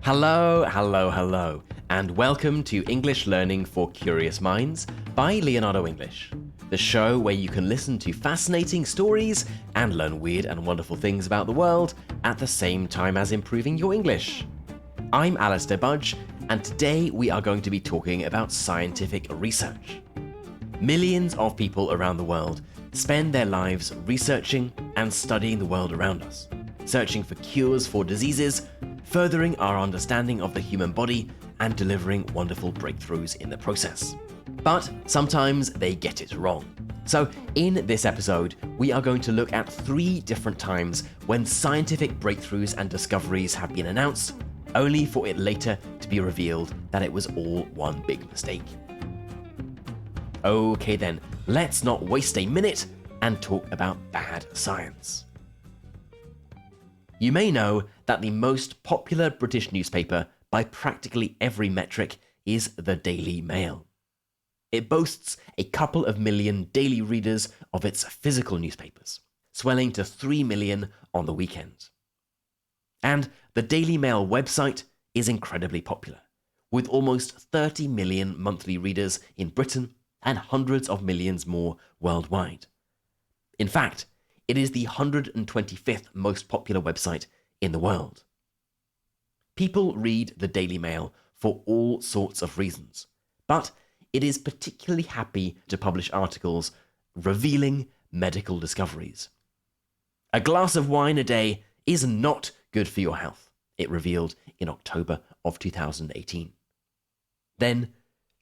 Hello, hello, hello, and welcome to English Learning for Curious Minds by Leonardo English, the show where you can listen to fascinating stories and learn weird and wonderful things about the world at the same time as improving your English. I'm Alistair Budge, and today we are going to be talking about scientific research. Millions of people around the world spend their lives researching and studying the world around us, searching for cures for diseases, furthering our understanding of the human body, and delivering wonderful breakthroughs in the process. But sometimes they get it wrong. So in this episode, we are going to look at 3 different times when scientific breakthroughs and discoveries have been announced, only for it later to be revealed that it was all one big mistake. Okay then, let's not waste a minute and talk about bad science. You may know that the most popular British newspaper by practically every metric is the Daily Mail. It boasts a couple of million daily readers of its physical newspapers, swelling to 3 million on the weekend. And the Daily Mail website is incredibly popular, with almost 30 million monthly readers in Britain and hundreds of millions more worldwide. In fact, it is the 125th most popular website in the world. People read the Daily Mail for all sorts of reasons, but it is particularly happy to publish articles revealing medical discoveries. A glass of wine a day is not good for your health, it revealed in October of 2018. Then,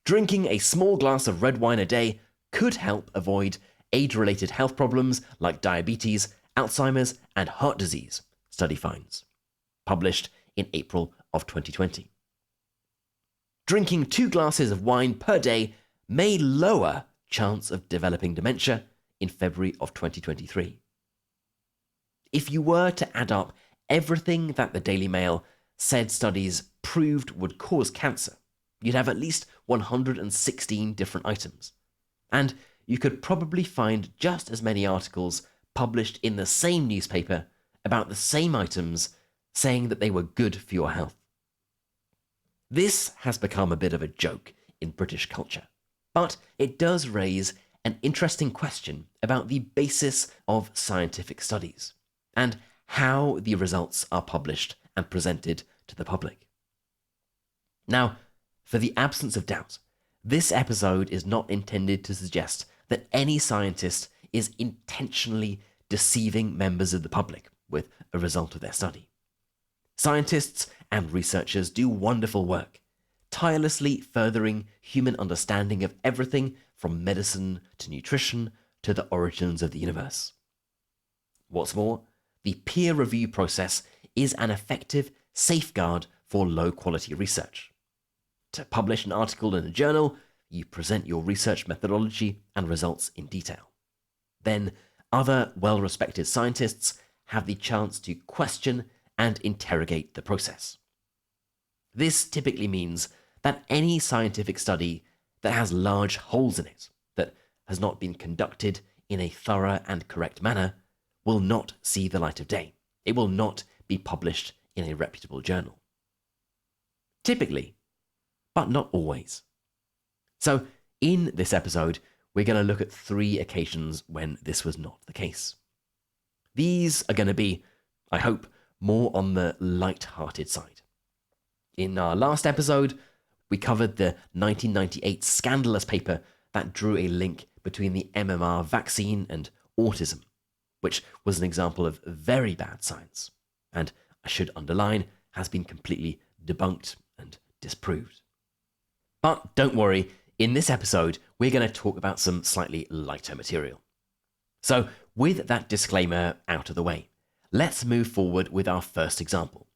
drinking a small glass of red wine a day could help avoid age-related health problems like diabetes, Alzheimer's, and heart disease, study finds, published in April of 2020. Drinking 2 glasses of wine per day may lower chance of developing dementia in February of 2023. If you were to add up everything that the Daily Mail said studies proved would cause cancer, you'd have at least 116 different items. And you could probably find just as many articles published in the same newspaper about the same items saying that they were good for your health. This has become a bit of a joke in British culture, but it does raise an interesting question about the basis of scientific studies and how the results are published and presented to the public. Now, for the absence of doubt, this episode is not intended to suggest that any scientist is intentionally deceiving members of the public with a result of their study. Scientists and researchers do wonderful work, tirelessly furthering human understanding of everything from medicine to nutrition to the origins of the universe. What's more, the peer review process is an effective safeguard for low-quality research. To publish an article in a journal, you present your research methodology and results in detail. Then, other well-respected scientists have the chance to question and interrogate the process. This typically means that any scientific study that has large holes in it, that has not been conducted in a thorough and correct manner, will not see the light of day. It will not be published in a reputable journal. Typically, but not always. So, in this episode, we're going to look at 3 occasions when this was not the case. These are going to be, I hope, more on the light-hearted side. In our last episode, we covered the 1998 scandalous paper that drew a link between the MMR vaccine and autism, which was an example of very bad science, and I should underline, has been completely debunked and disproved. But don't worry, in this episode, we're going to talk about some slightly lighter material. So, with that disclaimer out of the way, let's move forward with our first example,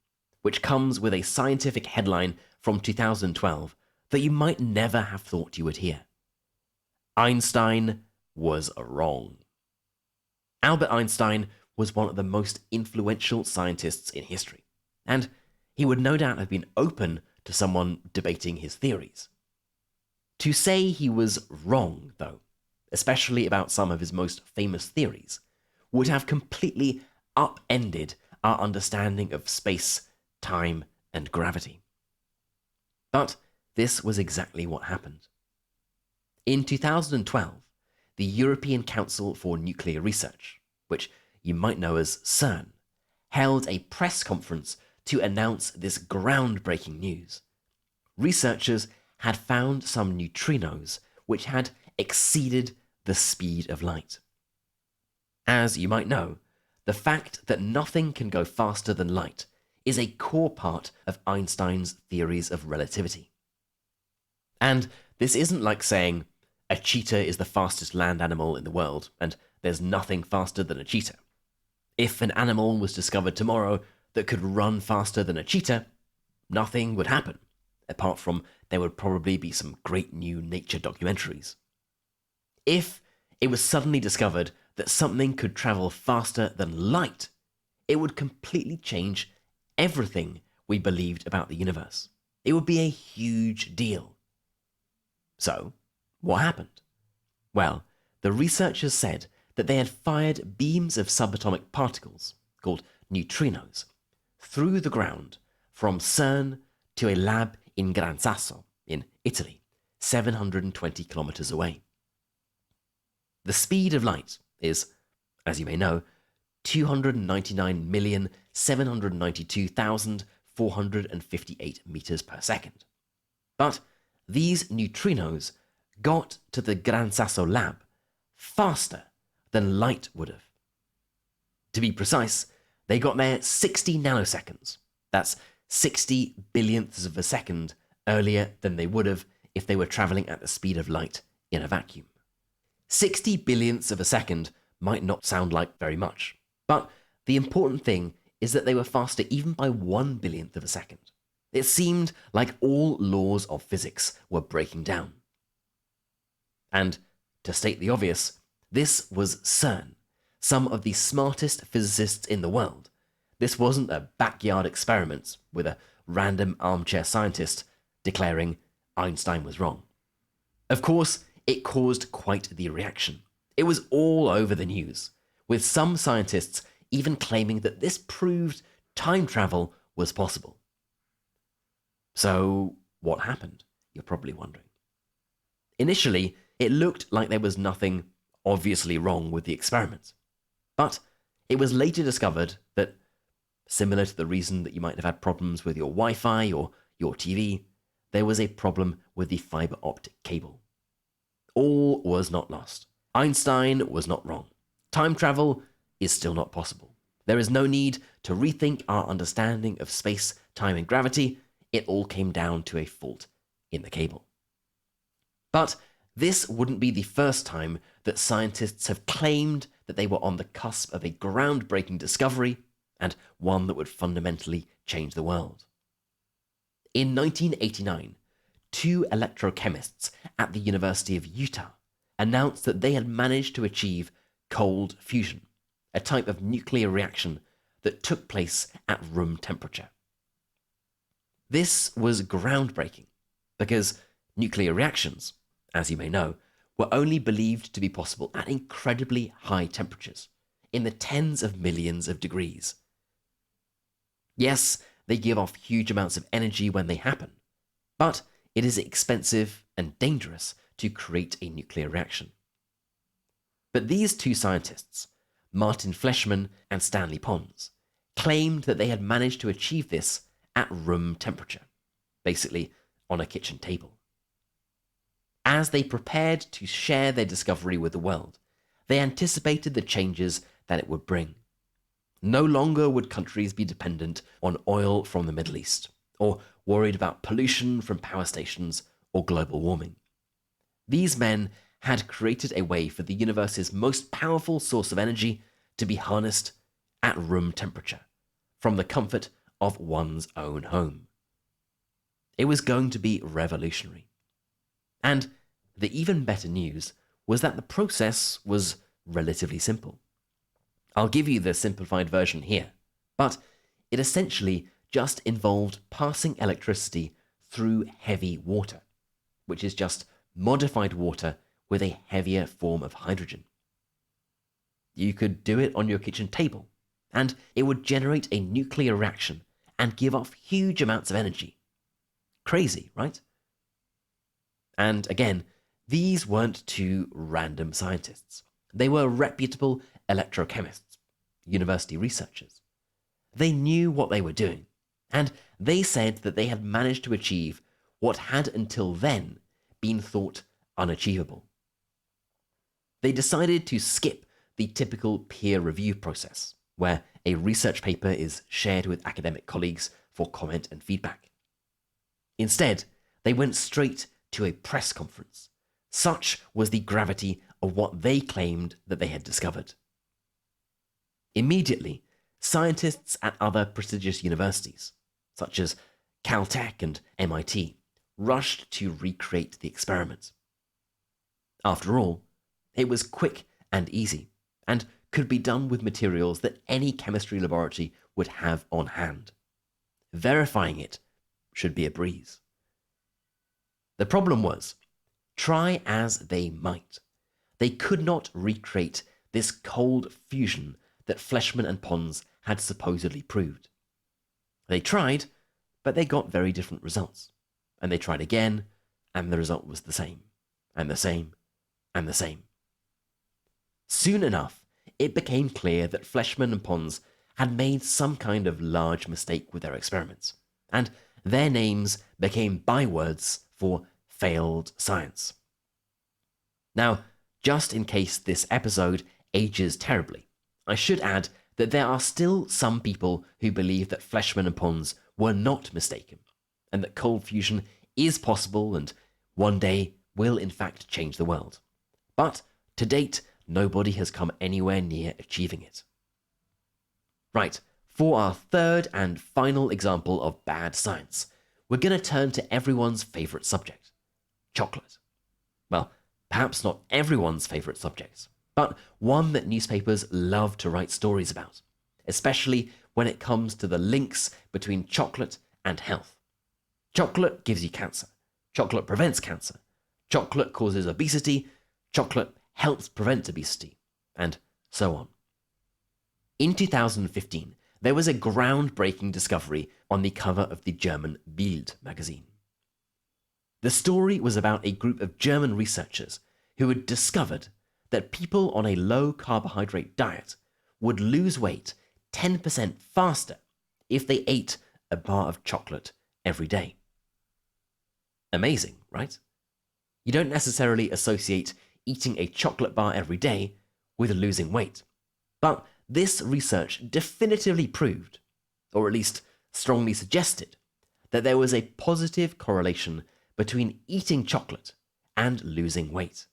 which comes with a scientific headline from 2012 that you might never have thought you would hear. Einstein was wrong. Albert Einstein was one of the most influential scientists in history, and he would no doubt have been open to someone debating his theories. To say he was wrong, though, especially about some of his most famous theories, would have completely upended our understanding of space, time, and gravity. But this was exactly what happened. In 2012, the European Council for Nuclear Research, which you might know as CERN, held a press conference to announce this groundbreaking news. Researchers had found some neutrinos which had exceeded the speed of light. As you might know, the fact that nothing can go faster than light is a core part of Einstein's theories of relativity. And this isn't like saying a cheetah is the fastest land animal in the world and there's nothing faster than a cheetah. If an animal was discovered tomorrow that could run faster than a cheetah, nothing would happen, apart from there would probably be some great new nature documentaries. If it was suddenly discovered that something could travel faster than light, it would completely change everything we believed about the universe. It would be a huge deal. So, what happened? Well, the researchers said that they had fired beams of subatomic particles, called neutrinos, through the ground from CERN to a lab in Gran Sasso, in Italy, 720 kilometers away. The speed of light is, as you may know, 299,792,458 meters per second. But these neutrinos got to the Gran Sasso lab faster than light would have. To be precise, they got there 60 nanoseconds. That's 60 billionths of a second earlier than they would have if they were traveling at the speed of light in a vacuum. 60 billionths of a second might not sound like very much, but the important thing is that they were faster even by 1 billionth of a second. It seemed like all laws of physics were breaking down. And to state the obvious, this was CERN, some of the smartest physicists in the world. This wasn't a backyard experiment with a random armchair scientist declaring Einstein was wrong. Of course, it caused quite the reaction. It was all over the news, with some scientists even claiming that this proved time travel was possible. So, what happened? You're probably wondering. Initially, it looked like there was nothing obviously wrong with the experiment. But it was later discovered that, similar to the reason that you might have had problems with your Wi-Fi or your TV, there was a problem with the fiber optic cable. All was not lost. Einstein was not wrong. Time travel is still not possible. There is no need to rethink our understanding of space, time, and gravity. It all came down to a fault in the cable. But this wouldn't be the first time that scientists have claimed that they were on the cusp of a groundbreaking discovery, and one that would fundamentally change the world. In 1989, two electrochemists at the University of Utah announced that they had managed to achieve cold fusion, a type of nuclear reaction that took place at room temperature. This was groundbreaking because nuclear reactions, as you may know, were only believed to be possible at incredibly high temperatures, in the tens of millions of degrees. Yes, they give off huge amounts of energy when they happen, but it is expensive and dangerous to create a nuclear reaction. But these two scientists, Martin Fleischmann and Stanley Pons, claimed that they had managed to achieve this at room temperature, basically on a kitchen table. As they prepared to share their discovery with the world, they anticipated the changes that it would bring. No longer would countries be dependent on oil from the Middle East, or worried about pollution from power stations or global warming. These men had created a way for the universe's most powerful source of energy to be harnessed at room temperature, from the comfort of one's own home. It was going to be revolutionary. And the even better news was that the process was relatively simple. I'll give you the simplified version here, but it essentially just involved passing electricity through heavy water, which is just modified water with a heavier form of hydrogen. You could do it on your kitchen table, and it would generate a nuclear reaction and give off huge amounts of energy. Crazy, right? And again, these weren't two random scientists. They were reputable electrochemists, university researchers. They knew what they were doing, and they said that they had managed to achieve what had until then been thought unachievable. They decided to skip the typical peer review process, where a research paper is shared with academic colleagues for comment and feedback. Instead, they went straight to a press conference. Such was the gravity of what they claimed that they had discovered. Immediately, scientists at other prestigious universities, such as Caltech and MIT, rushed to recreate the experiment. After all, it was quick and easy, and could be done with materials that any chemistry laboratory would have on hand. Verifying it should be a breeze. The problem was, try as they might, they could not recreate this cold fusion that Fleischmann and Pons had supposedly proved. They tried, but they got very different results. And they tried again, and the result was the same, and the same, and the same. Soon enough, it became clear that Fleischmann and Pons had made some kind of large mistake with their experiments, and their names became bywords for failed science. Now, just in case this episode ages terribly, I should add that there are still some people who believe that Fleischmann and Pons were not mistaken, and that cold fusion is possible and one day will in fact change the world. But to date, nobody has come anywhere near achieving it. Right, for our third and final example of bad science, we're going to turn to everyone's favourite subject, chocolate. Well, perhaps not everyone's favourite subject, but one that newspapers love to write stories about, especially when it comes to the links between chocolate and health. Chocolate gives you cancer. Chocolate prevents cancer. Chocolate causes obesity. Chocolate helps prevent obesity, and so on. In 2015, there was a groundbreaking discovery on the cover of the German Bild magazine. The story was about a group of German researchers who had discovered that people on a low-carbohydrate diet would lose weight 10% faster if they ate a bar of chocolate every day. Amazing, right? You don't necessarily associate eating a chocolate bar every day with losing weight, but this research definitively proved, or at least strongly suggested, that there was a positive correlation between eating chocolate and losing weight.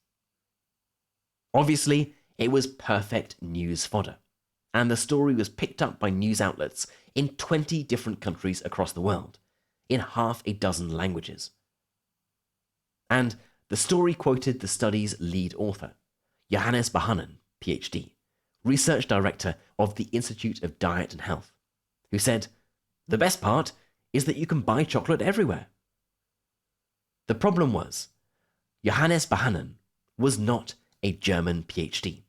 Obviously, it was perfect news fodder, and the story was picked up by news outlets in 20 different countries across the world, in half a dozen languages. And the story quoted the study's lead author, Johannes Bahanen, PhD, research director of the Institute of Diet and Health, who said, "The best part is that you can buy chocolate everywhere." The problem was, Johannes Bahanen was not a German PhD.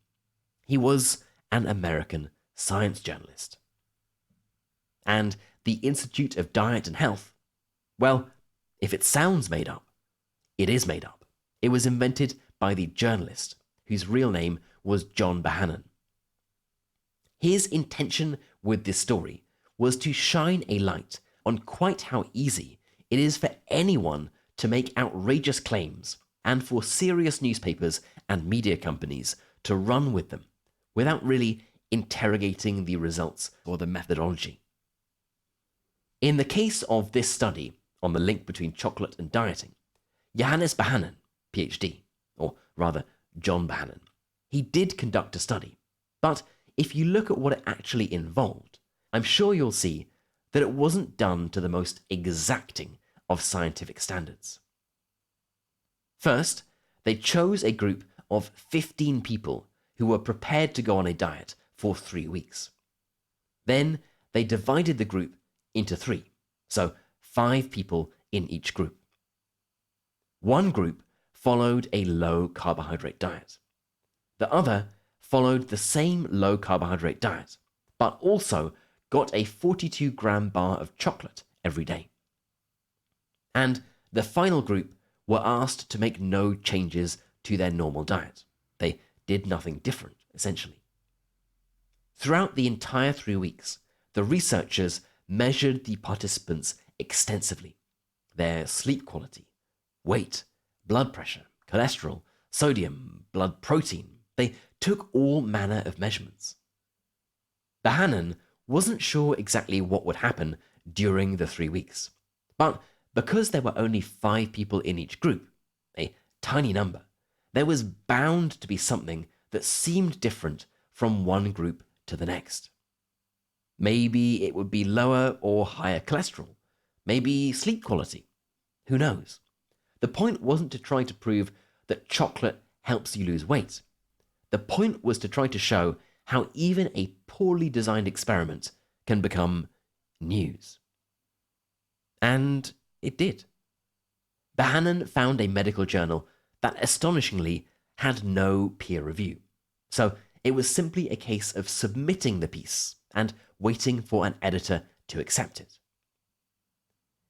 He was an American science journalist. And the Institute of Diet and Health, well, if it sounds made up, it is made up. It was invented by the journalist, whose real name was John Bahanen. His intention with this story was to shine a light on quite how easy it is for anyone to make outrageous claims and for serious newspapers and media companies to run with them without really interrogating the results or the methodology. In the case of this study on the link between chocolate and dieting, Johannes Bahanen, PhD, or rather John Bahanen, he did conduct a study, but if you look at what it actually involved, I'm sure you'll see that it wasn't done to the most exacting of scientific standards. First, they chose a group of 15 people who were prepared to go on a diet for 3 weeks. Then they divided the group into 3, so 5 people in each group. One group followed a low-carbohydrate diet. The other followed the same low-carbohydrate diet, but also got a 42-gram bar of chocolate every day. And the final group were asked to make no changes to their normal diet. They did nothing different, essentially. Throughout the entire 3 weeks, the researchers measured the participants extensively. Their sleep quality, weight, blood pressure, cholesterol, sodium, blood protein. They took all manner of measurements. Behanan wasn't sure exactly what would happen during the 3 weeks. But because there were only 5 people in each group, a tiny number, there was bound to be something that seemed different from one group to the next. Maybe it would be lower or higher cholesterol. Maybe sleep quality. Who knows? The point wasn't to try to prove that chocolate helps you lose weight. The point was to try to show how even a poorly designed experiment can become news. And it did. Behanan found a medical journal that astonishingly had no peer review. So it was simply a case of submitting the piece and waiting for an editor to accept it.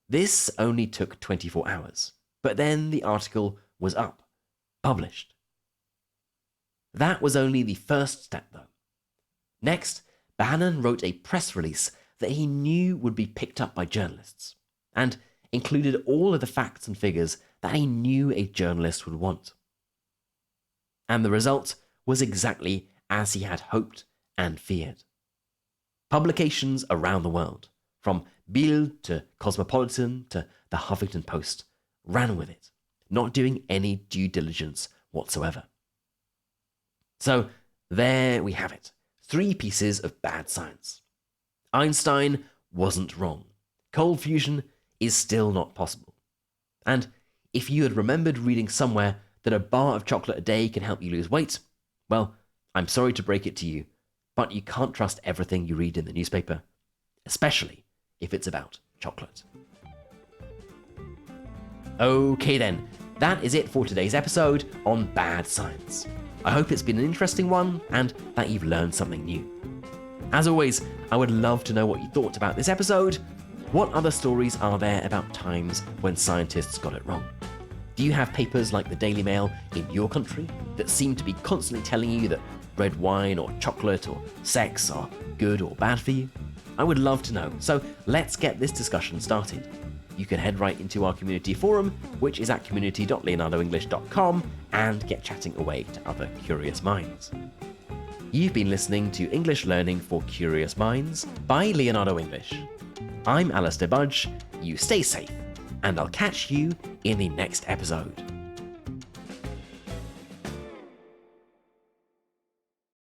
This only took 24 hours, but then the article was up, published. That was only the first step, though. Next, Behanan wrote a press release that he knew would be picked up by journalists, and included all of the facts and figures that he knew a journalist would want. And the result was exactly as he had hoped and feared. Publications around the world, from Bild to Cosmopolitan to the Huffington Post, ran with it, not doing any due diligence whatsoever. So there we have it, 3 pieces of bad science. Einstein wasn't wrong. Cold fusion is still not possible. And if you had remembered reading somewhere that a bar of chocolate a day can help you lose weight, well, I'm sorry to break it to you, but you can't trust everything you read in the newspaper, especially if it's about chocolate. Okay then, that is it for today's episode on bad science. I hope it's been an interesting one and that you've learned something new. As always, I would love to know what you thought about this episode. What other stories are there about times when scientists got it wrong? Do you have papers like the Daily Mail in your country that seem to be constantly telling you that red wine or chocolate or sex are good or bad for you? I would love to know, so let's get this discussion started. You can head right into our community forum, which is at community.leonardoenglish.com, and get chatting away to other curious minds. You've been listening to English Learning for Curious Minds by Leonardo English. I'm Alistair Budge, you stay safe, and I'll catch you in the next episode.